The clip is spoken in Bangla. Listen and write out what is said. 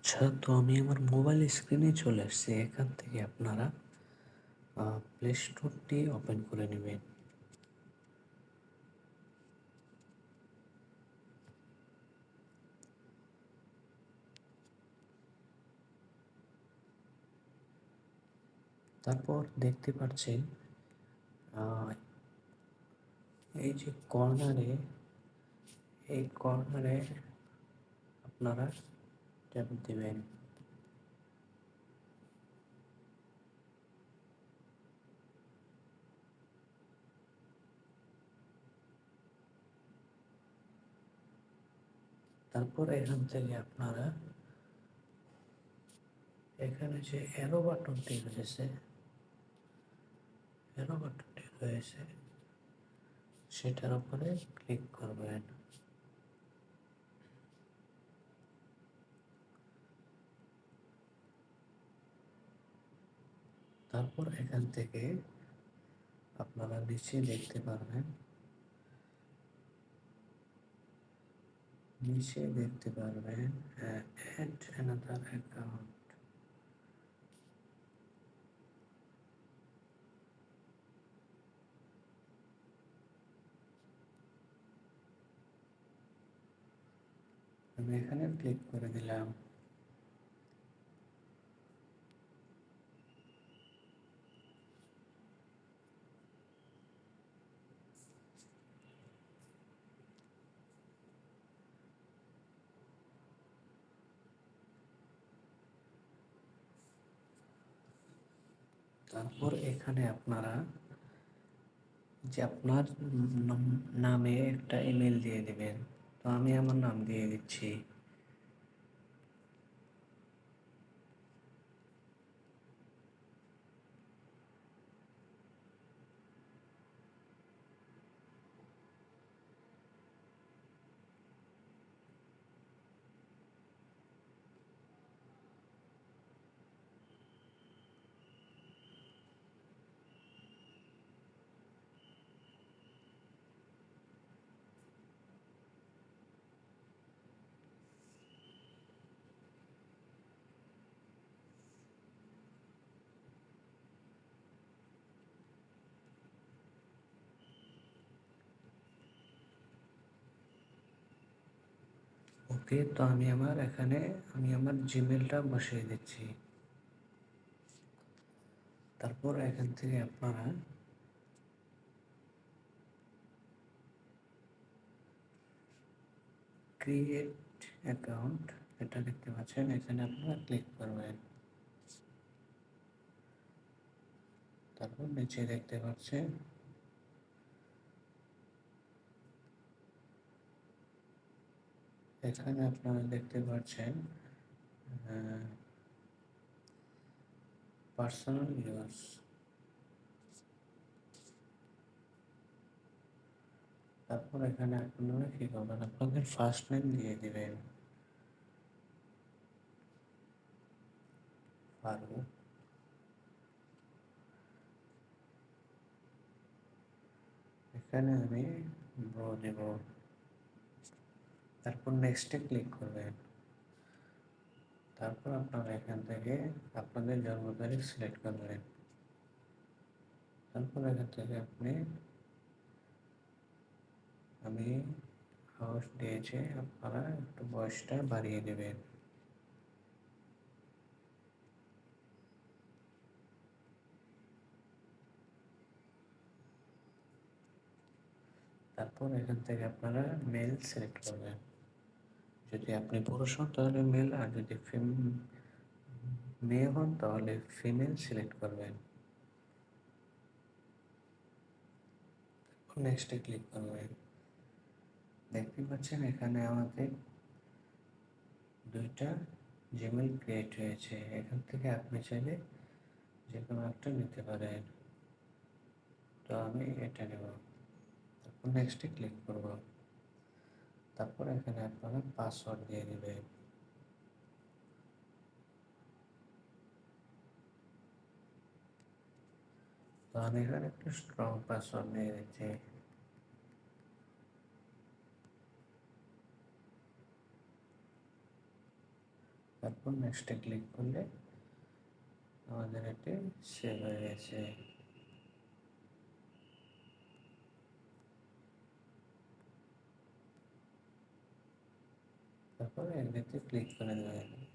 আচ্ছা, তো আমি আমার মোবাইল স্ক্রিনে চলে আসছি। এখান থেকে আপনারা প্লে স্টোরটি ওপেন করে নেবেন। তারপর দেখতে পাচ্ছেন আহ, এই যে কর্নারে আপনারা ট্যাপ দেবেন। তারপর এখান থেকে আপনারা এখানে যে অ্যারো বাটনটি রয়েছে সেটার উপরে ক্লিক করবেন। তারপর এখান থেকে আপনারা নিচে দেখতে পারবেন অ্যাড অ্যানাদার অ্যাকাউন্ট। আমি এখানে ক্লিক করে দিলাম। তারপর এখানে আপনারা যে আপনার নামে একটা ইমেল দিয়ে দিবেন। তো আমি আমার নাম দিয়ে দিচ্ছি। ওকে, তো আমি আমার জিমেলটা বসিয়ে দিচ্ছি। তারপর এখান থেকে আপনারা ক্রিয়েট অ্যাকাউন্ট এটা দেখতে পাচ্ছেন, এখানে আপনারা ক্লিক করবেন। তারপর নিচে দেখতে পাচ্ছেন এখানে আপনারা দেখতে পাচ্ছেন পার্সোনাল ইউজ। তারপর এখানে আপনারা কি করবেন, আপনাদের ফার্স্ট নেম দিয়ে দিবেন ফারুক। এখানে আমি ব্রো দেব। তারপর নেক্সটে ক্লিক করবেন। তারপর আপনারা এখান থেকে আপনাদের জন্ম তারিখ সিলেক্ট করবেন। তারপর এখান থেকে আমি হাউস দিয়েছি, আপনারা একটু বয়সটা বাড়িয়ে দেবেন। তারপর এখান থেকে আপনারা মেল সিলেক্ট করবেন। যদি আপনি পুরুষ হন তাহলে মেল, আর যদি মেয়ে হন তাহলে ফিমেল সিলেক্ট করবেন। নেক্সটে ক্লিক করবেন। দেখতে পাচ্ছেন এখানে আমাদের দুইটা জিমেল ক্রিয়েট হয়েছে। এখান থেকে আপনি চাইলে যে কোনো একটা নিতে পারেন। তো আমি এটা নেব। তারপর নেক্সটে ক্লিক করব। তারপর এখানে আপনারা পাসওয়ার্ড দিয়ে দেবেন। তো আমি এখানে একটু স্ট্রং পাসওয়ার্ড নিয়ে নিচ্ছি। তারপর নেক্সটে ক্লিক করলে আমাদের এটি সেভ হয়ে গেছে। তারপর এমনিতে ক্লিক করে দেবেন।